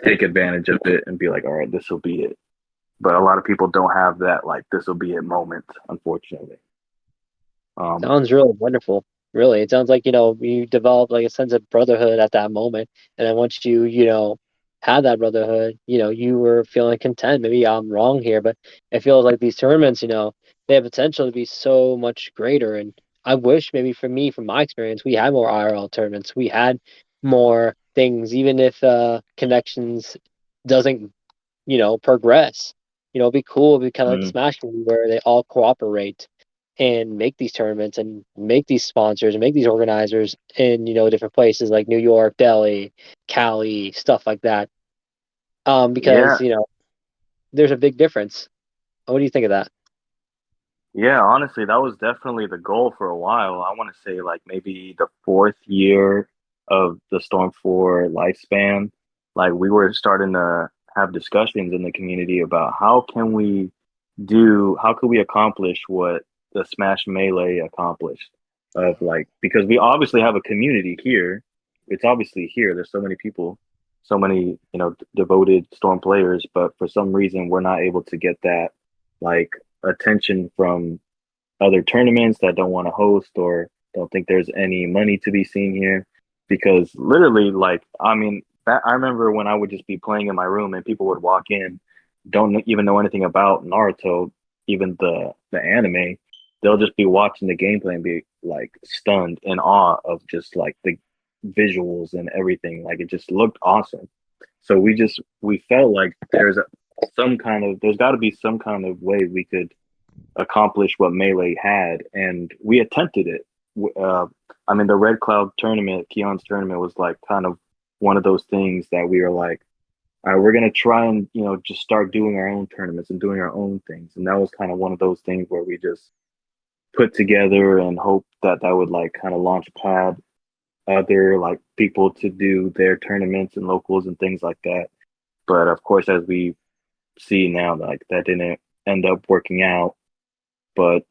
[SPEAKER 2] take advantage of it and be like, all right, this will be it. But a lot of people don't have that like this will be it moment, unfortunately. Um,
[SPEAKER 3] Sounds really wonderful. Really, it sounds like you develop like a sense of brotherhood at that moment, and then once you had that brotherhood, you were feeling content. Maybe I'm wrong here, but it feels like these tournaments, they have potential to be so much greater. And I wish maybe for me, from my experience, we had more IRL tournaments. We had more things, even if connections doesn't progress. It'd be cool. It'd be kind of like the
[SPEAKER 2] mm,
[SPEAKER 3] Smash movie where they all cooperate and make these tournaments and make these sponsors and make these organizers in different places like New York, Delhi, Cali, stuff like that.
[SPEAKER 2] yeah,
[SPEAKER 3] Because there's a big difference. What do you think of that?
[SPEAKER 2] Yeah, honestly, that was definitely the goal for a while. I want to say like maybe the fourth year of the Storm 4 lifespan. Like we were starting to have discussions in the community about how could we accomplish what the Smash Melee accomplished of
[SPEAKER 1] Yeah.
[SPEAKER 2] like because we obviously have a community here. It's obviously here. There's so many people, so many, devoted Storm players, but for some reason we're not able to get that like attention from other tournaments that don't want to host or don't think there's any money to be seen here. Because literally, like, I mean, I remember when I would just be playing in my room and people would walk in, don't even know anything about Naruto, even the anime. They'll just be watching the gameplay and be like stunned in awe of just like the visuals and everything. Like it just looked awesome. So we felt like there's got to be some kind of way we could accomplish what Melee had, and we attempted it. Uh, I mean, the Red Cloud tournament, Keon's tournament, was like kind of one of those things that we were like, all right, we're gonna try and just start doing our own tournaments and doing our own things, and that was kind of one of those things where we just put together and hope that that would like kind of launch pad other like people to do their tournaments and locals and things like that. But of course, as we see now, like that didn't end up working out. But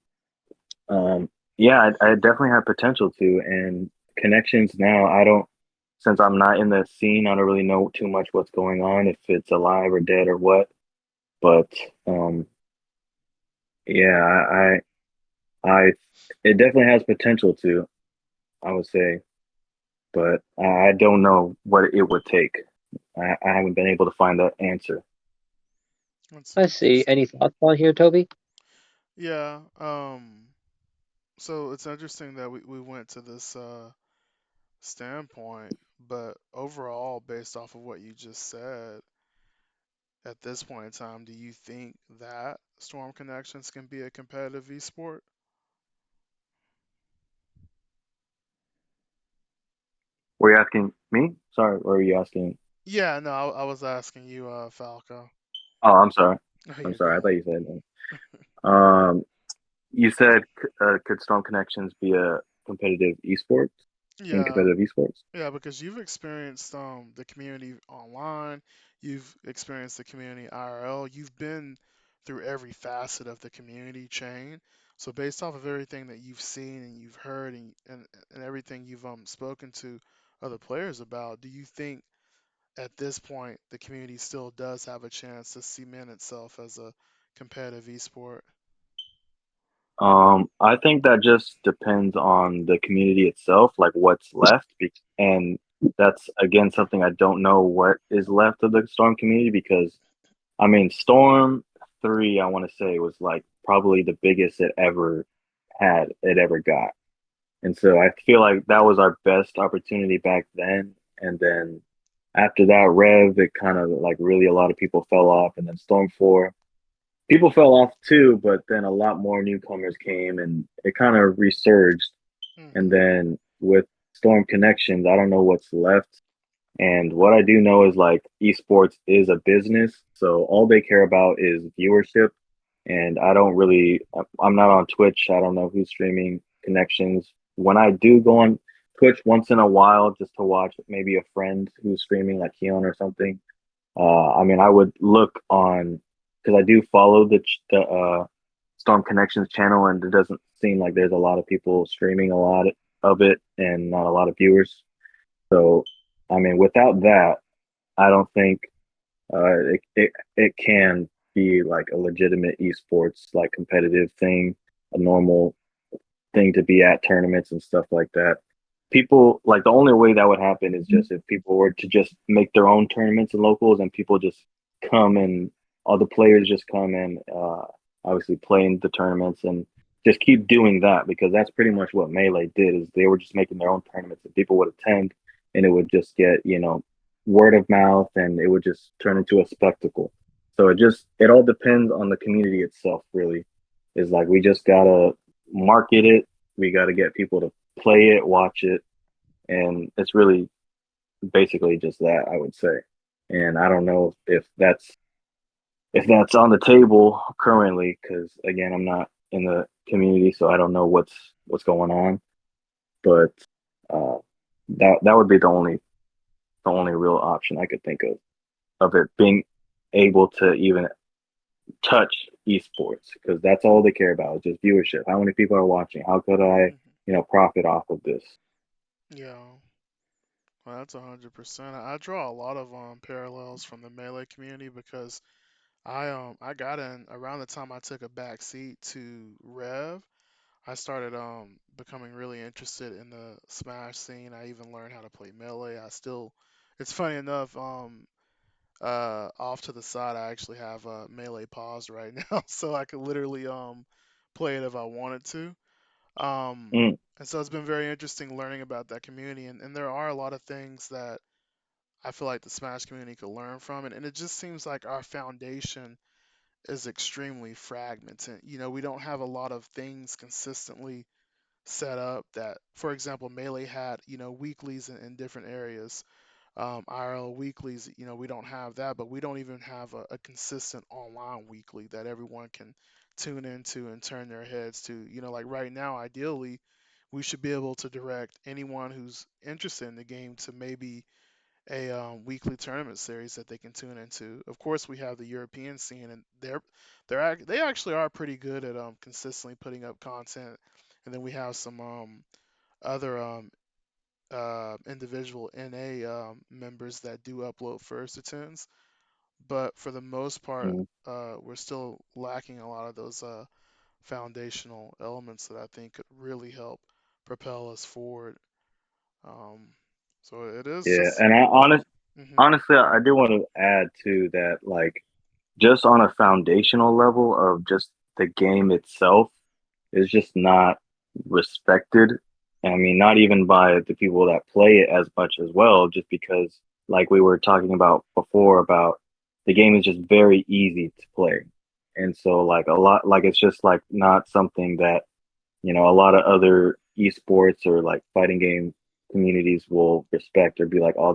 [SPEAKER 2] yeah, I definitely have potential to, and connections now, I don't, since I'm not in the scene, I don't really know too much what's going on, if it's alive or dead or what. But um, yeah, I, it definitely has potential to, I would say, but I don't know what it would take. I haven't been able to find that answer.
[SPEAKER 1] That's
[SPEAKER 3] I see.
[SPEAKER 1] interesting.
[SPEAKER 3] Any thoughts on here, Toby?
[SPEAKER 1] Yeah. So it's interesting that we went to this standpoint, but overall, based off of what you just said, at this point in time, do you think that Storm Connections can be a competitive esport?
[SPEAKER 2] Were you asking me? Sorry, or were you asking?
[SPEAKER 1] Yeah, no, I was asking you, Falco.
[SPEAKER 2] Oh, I'm sorry.
[SPEAKER 1] Oh,
[SPEAKER 2] I'm
[SPEAKER 1] you're
[SPEAKER 2] sorry. I
[SPEAKER 1] good.
[SPEAKER 2] thought you said that. You said could Storm Connections be a competitive esports in
[SPEAKER 1] Yeah,
[SPEAKER 2] competitive esports?
[SPEAKER 1] yeah, because you've experienced the community online, you've experienced the community IRL, you've been through every facet of the community chain. So based off of everything that you've seen and you've heard and everything you've spoken to other players about, do you think at this point the community still does have a chance to cement itself as a competitive esport?
[SPEAKER 2] I think that just depends on the community itself, like what's left, and that's again something I don't know what is left of the Storm community because I mean Storm 3, I want to say was like probably the biggest it ever got. And so I feel like that was our best opportunity back then. And then after that, Rev, it kind of like really a lot of people fell off. And then Storm 4, people fell off too, but then a lot more newcomers came and it kind of resurged. And
[SPEAKER 1] Hmm.
[SPEAKER 2] then with Storm Connections, I don't know what's left. And what I do know is like esports is a business. So all they care about is viewership. And I don't really, I'm not on Twitch. I don't know who's streaming connections. When I do go on Twitch once in a while just to watch maybe a friend who's streaming like Keon or something, I mean, I would look on because I do follow the Storm Connections channel, and it doesn't seem like there's a lot of people streaming a lot of it and not a lot of viewers. So, I mean, without that, I don't think it can be like a legitimate esports like competitive thing, a normal thing to be at tournaments and stuff like that. People like the only way that would happen is just if people were to just make their own tournaments and locals and people just come and all the players just come and obviously play in the tournaments and just keep doing that because that's pretty much what Melee did is they were just making their own tournaments and people would attend and it would just get, word of mouth and it would just turn into a spectacle. So it all depends on the community itself really. Is like we just gotta market it. We got to get people to play it, watch it, and it's really basically just that I would say. And I don't know if that's on the table currently because again I'm not in the community, so I don't know what's going on. But uh, that would be the only real option I could think of it being able to even touch esports because that's all they care about is just viewership. How many people are watching? How could I,
[SPEAKER 1] Hmm.
[SPEAKER 2] profit off of this?
[SPEAKER 1] Yeah. Well, that's 100%. I draw a lot of parallels from the melee community because I got in around the time I took a back seat to Rev. I started becoming really interested in the Smash scene. I even learned how to play melee. It's funny enough, off to the side I actually have melee paused right now, so I could literally play it if I wanted to.
[SPEAKER 2] Mm.
[SPEAKER 1] And so it's been very interesting learning about that community, and there are a lot of things that I feel like the Smash community could learn from it. And it just seems like our foundation is extremely fragmented. We don't have a lot of things consistently set up that, for example, Melee had, weeklies in different areas. IRL weeklies, we don't have that, but we don't even have a consistent online weekly that everyone can tune into and turn their heads to. Like right now, ideally, we should be able to direct anyone who's interested in the game to maybe a weekly tournament series that they can tune into. Of course, we have the European scene, and they actually are pretty good at consistently putting up content. And then we have some other individual NA members that do upload first to tens, but for the most part,
[SPEAKER 2] Mm.
[SPEAKER 1] we're still lacking a lot of those foundational elements that I think could really help propel us forward. Um, so it is
[SPEAKER 2] Yeah,
[SPEAKER 1] just.
[SPEAKER 2] and
[SPEAKER 1] Hmm.
[SPEAKER 2] honestly, I do want to add to that, like just on a foundational level of just the game itself is just not respected. I mean, not even by the people that play it as much as well, just because, like we were talking about before, about the game is just very easy to play. And so, like, a lot, like, it's just like not something that, a lot of other esports or like fighting game communities will respect or be like, oh,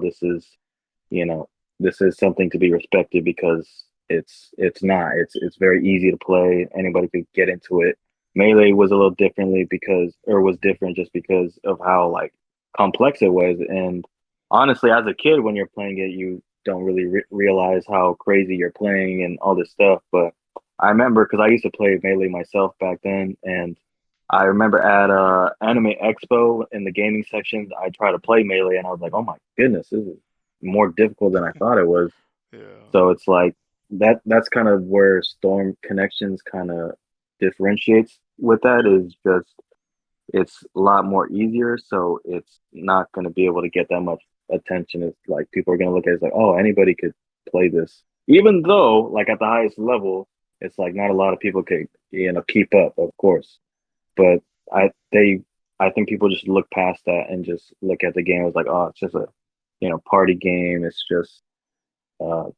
[SPEAKER 2] you know, this is something to be respected because it's not. It's very easy to play. Anybody could get into it. Melee was a little differently because or was different just because of how like complex it was. And honestly, as a kid, when you're playing it, you don't really realize how crazy you're playing and all this stuff. But I remember because I used to play Melee myself back then, and I remember at Anime Expo in the gaming section, I tried to play Melee, and I was like, "Oh my goodness, this is more difficult than I thought it was."
[SPEAKER 1] Yeah.
[SPEAKER 2] So it's like that's kind of where Storm Connections kind of differentiates with that is just it's a lot more easier, so it's not going to be able to get that much attention. It's like people are going to look at it as like, oh, anybody could play this, even though like at the highest level, it's like not a lot of people could keep up, of course. But I they I think people just look past that and just look at the game as like, oh, it's just a party game. It's just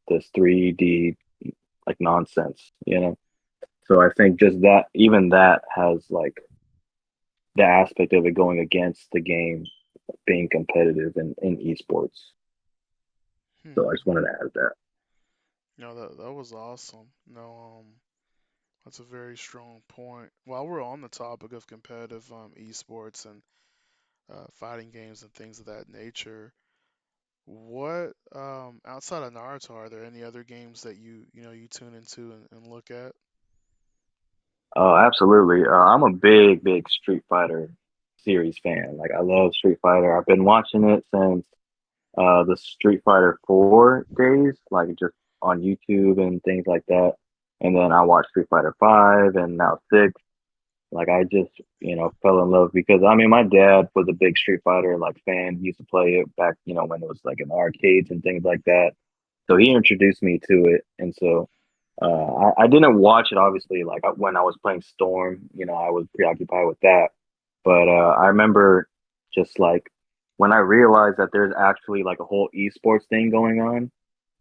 [SPEAKER 2] this 3D like nonsense. So I think just that even that has like the aspect of it going against the game being competitive in esports. So I
[SPEAKER 1] Hmm.
[SPEAKER 2] just wanted to add that.
[SPEAKER 1] No, that was awesome. No, that's a very strong point. While we're on the topic of competitive esports and fighting games and things of that nature, what outside of Naruto, are there any other games that you tune into and look at?
[SPEAKER 2] Oh, absolutely. I'm a big Street Fighter series fan. Like I love Street Fighter. I've been watching it since the Street Fighter 4 days, like just on YouTube and things like that. And then I watched Street Fighter 5 and now 6. Like I just, fell in love because I mean my dad was a big Street Fighter like fan. He used to play it back, when it was like in the arcades and things like that. So he introduced me to it. And so I didn't watch it obviously like when I was playing Storm, I was preoccupied with that. But I remember just like when I realized that there's actually like a whole esports thing going on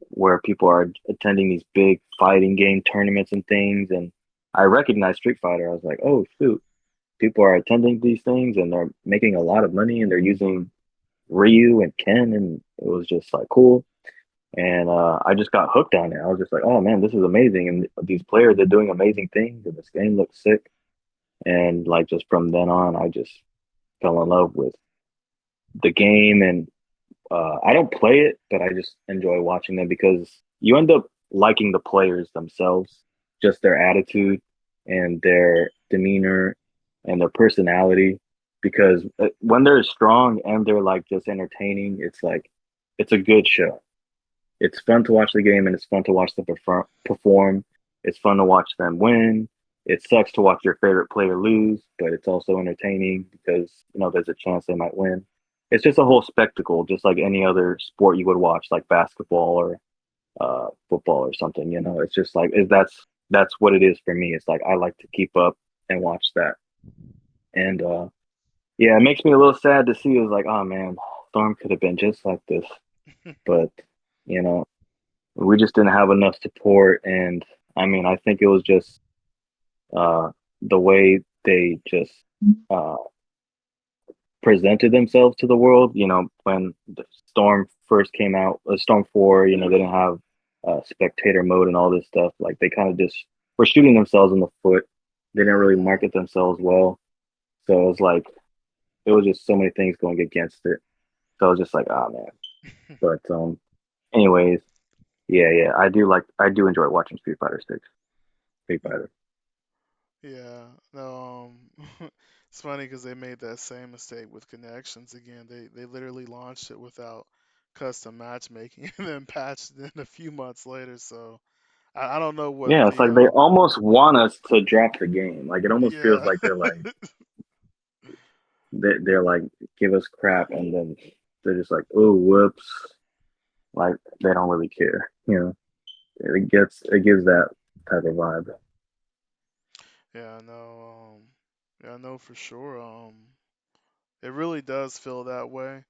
[SPEAKER 2] where people are attending these big fighting game tournaments and things. And I recognized Street Fighter. I was like, oh, shoot, people are attending these things and they're making a lot of money and they're using Ryu and Ken. And it was just like cool. And I just got hooked on it. I was just like, oh man, this is amazing. And these players, they're doing amazing things. And this game looks sick. And like just from then on, I just fell in love with the game. And I don't play it, but I just enjoy watching them because you end up liking the players themselves, just their attitude and their demeanor and their personality. Because when they're strong and they're like just entertaining, it's like it's a good show. It's fun to watch the game and it's fun to watch them perform. It's fun to watch them win. It sucks to watch your favorite player lose, but it's also entertaining because, there's a chance they might win. It's just a whole spectacle, just like any other sport you would watch, like basketball or football or something. It's just like that's what it is for me. It's like I like to keep up and watch that. And yeah, it makes me a little sad to see. It's like, oh man, Storm could have been just like this, but you know, we just didn't have enough support. And I mean, I think it was just uh, the way they just uh, presented themselves to the world. When the Storm first came out, Storm 4, they didn't have spectator mode and all this stuff. Like they kind of just were shooting themselves in the foot. They didn't really
[SPEAKER 1] Hmm.
[SPEAKER 2] market themselves well. So it was like, it was just so many things going against it. So I was just like, ah, man. But anyways, yeah, I do enjoy watching Street Fighter 6, Street Fighter.
[SPEAKER 1] Yeah. No. It's funny because they made that same mistake with connections again. They literally launched it without custom matchmaking and then patched it in a few months later. So I don't know what
[SPEAKER 2] Yeah, it's
[SPEAKER 1] the
[SPEAKER 2] like they almost want us to drop the game. Like it almost feels
[SPEAKER 1] yeah.
[SPEAKER 2] like they're like give us crap, and then they're just like, oh, whoops. Like they don't really care. It gives that type of vibe.
[SPEAKER 1] Yeah, I know. Yeah, I know for sure. It really does feel that way.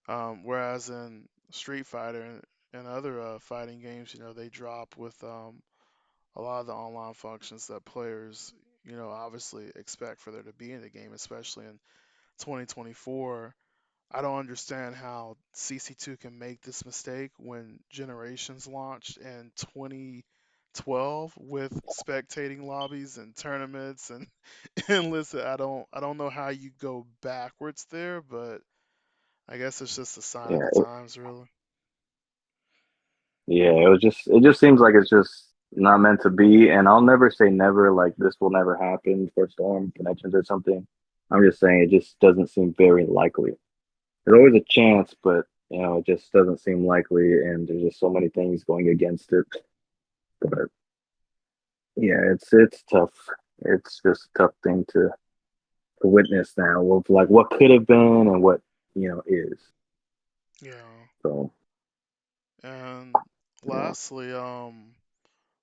[SPEAKER 1] Whereas in Street Fighter and other fighting games, they drop with a lot of the online functions that players, obviously expect for there to be in the game, especially in 2024. I don't understand how CC2 can make this mistake when Generations launched in 2012 with spectating lobbies and tournaments and and listen, I don't know how you go backwards there, but I guess it's just a sign of
[SPEAKER 2] Yeah,
[SPEAKER 1] the times, really.
[SPEAKER 2] yeah. It just seems like it's just not meant to be. And I'll never say never. Like this will never happen for Storm Connections or something. I'm just saying it just doesn't seem very likely. There's always a chance, but it just doesn't seem likely. And there's just so many things going against it. But yeah, it's tough. It's just a tough thing to witness now of like what could have been and what is.
[SPEAKER 1] Yeah.
[SPEAKER 2] So
[SPEAKER 1] And
[SPEAKER 2] yeah.
[SPEAKER 1] lastly,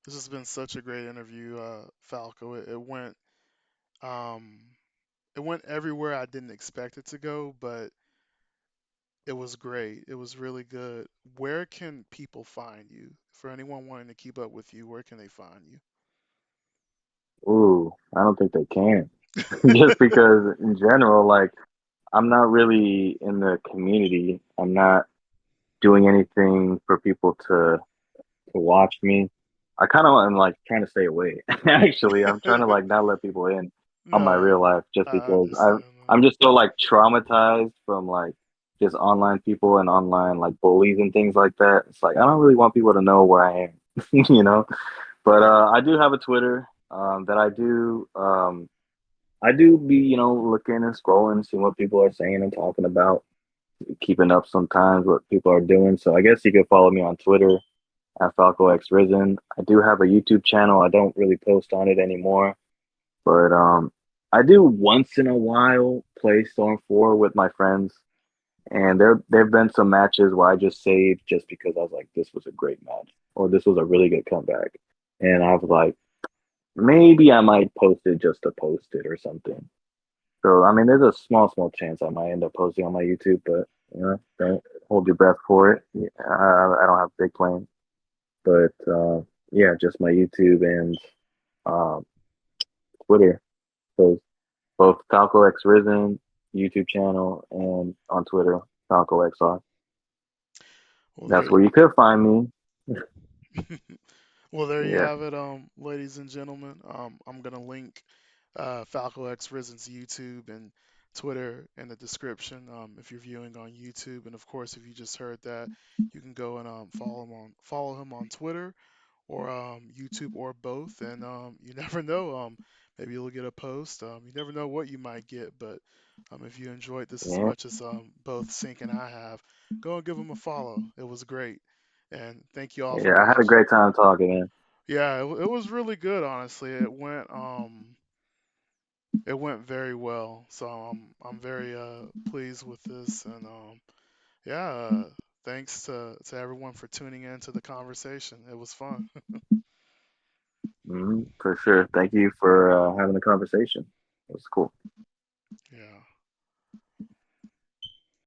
[SPEAKER 1] this has been such a great interview, Falco. Um, it went everywhere I didn't expect it to go, but it was great. It was really good. Where can people find you? For anyone wanting to keep up with you, where can they find
[SPEAKER 2] Ooh, I don't think they can.
[SPEAKER 1] you?
[SPEAKER 2] Just because in general, like I'm not really in the community. I'm not doing anything for people to watch me. I kind of am like trying to stay away. Actually, I'm trying to like not let people in on my real
[SPEAKER 1] No,
[SPEAKER 2] life just
[SPEAKER 1] I
[SPEAKER 2] because
[SPEAKER 1] understand
[SPEAKER 2] I'm just so like traumatized from like just online people and online like bullies and things like that. It's like I don't really want people to know where I am, you know. But I do have a Twitter that I do be looking and scrolling, seeing what people are saying and talking about, keeping up sometimes what people are doing. So I guess you could follow me on Twitter at FalcoXRisen. I do have a YouTube channel. I don't really post on it anymore, but I do once in a while play Storm 4 with my friends. And there've been some matches where I just saved just because I was like, this was a great match or this was a really good comeback. And I was like, maybe I might post it just to post it or something. So I mean, there's a small chance I might end up posting on my YouTube, but don't hold your breath for it. Yeah, I don't have big plans, but yeah, just my YouTube and um, Twitter. So both Falco X Risen YouTube channel and on Twitter Falco XR.
[SPEAKER 1] Well,
[SPEAKER 2] That's where you could find me.
[SPEAKER 1] well, there you
[SPEAKER 2] Yeah,
[SPEAKER 1] have it, ladies and gentlemen. I'm gonna link Falco X Risen's YouTube and Twitter in the description if you're viewing on YouTube, and of course, if you just heard that, you can go and follow him on Twitter or YouTube or both, and you never know, maybe you'll get a post. You never know what you might get, but if you enjoyed this as
[SPEAKER 2] yeah,
[SPEAKER 1] much as both Sync and I have, go and give him a follow. It was great, and thank you all for
[SPEAKER 2] yeah. I had a
[SPEAKER 1] watching.
[SPEAKER 2] great time talking, man.
[SPEAKER 1] Yeah, it was really good, honestly. It went very well, so I'm very pleased with this, and yeah, thanks to everyone for tuning in to the conversation. It was fun.
[SPEAKER 2] For sure. Thank you for having the conversation. It was cool.
[SPEAKER 1] Yeah.